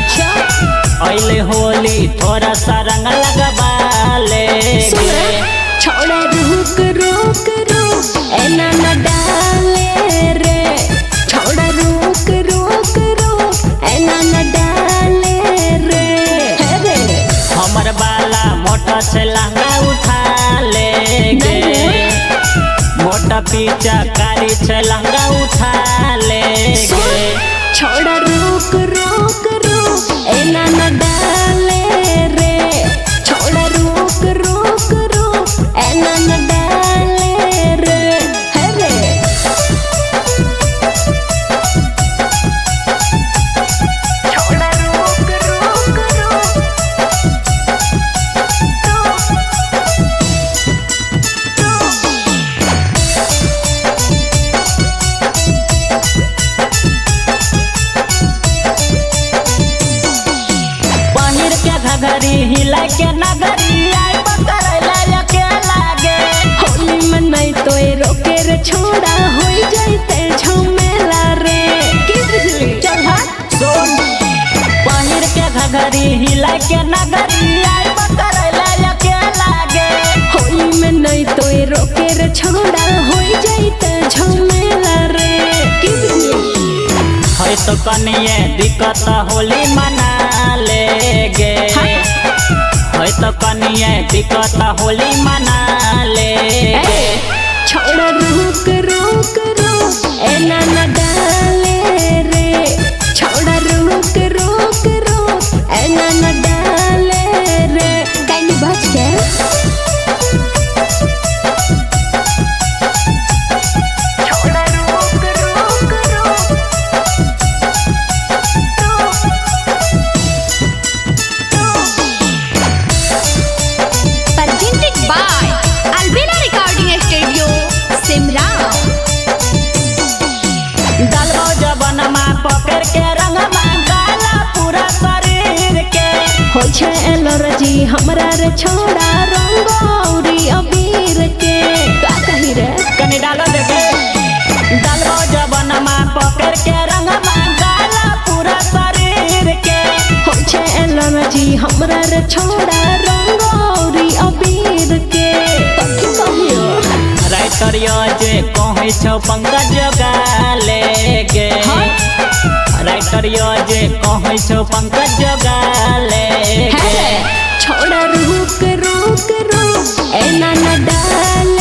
अच्छा अइले होली थोड़ा सा रंग लगवा ले छोड़ा रुक रुक रुक एना न डाले रे छोड़ा रुक रुक रुक एना न डाले रे हमर बाला मोटा से लहंगा उठा ले मोटा पीछा कारी से लहंगा उठा ले छोड़ा रुक रुक रुक एना न डाले रे छोड़ा रुक रुक रुक एना न डाले रे छोड़ा रुक रुक रुक घरी हिला के नगरी आई पकड़ला के लागे होली में नहीं तो रोके रे छोड़ा होई जाते झमेला रे चल हाथ सोन पहिर के घघरी हिला के नगरी आई पकड़ला के लागे होली में नहीं तो रोके रे छोड़ा होई जाते झमेला रे है तो कनिए दिक्कत होली मना लेगे है तो कनिए दिक्कत होली मना लेगे छोड़ा रुक रुक रुक एना न डाले रे छोड़ा रुक रुक रुक एना न डाले रे कहीं बच के छोड़ा रुक रुक रुक presented by Albina Recording Studio, Simra. डालो जबनमा पकड़ के रंगमा डाला पूरा शरीर के हो छे एलर्जी हमरा रे छोड़ा रंगौरी अबीर के का कही रे कनी डालो देखे डालो जबनमा पकड़ के रंगमा डाला पूरा शरीर के हो छे एलर्जी हमरा रे छोड़ा रंगौरी अबीर के कथी कहियो राइटरियो जे कहै छौ पंकज गाले गे राइटरियो जे कहै छौ पंकज गाले गे छोड़ा रुक रुक रुक एना न डाले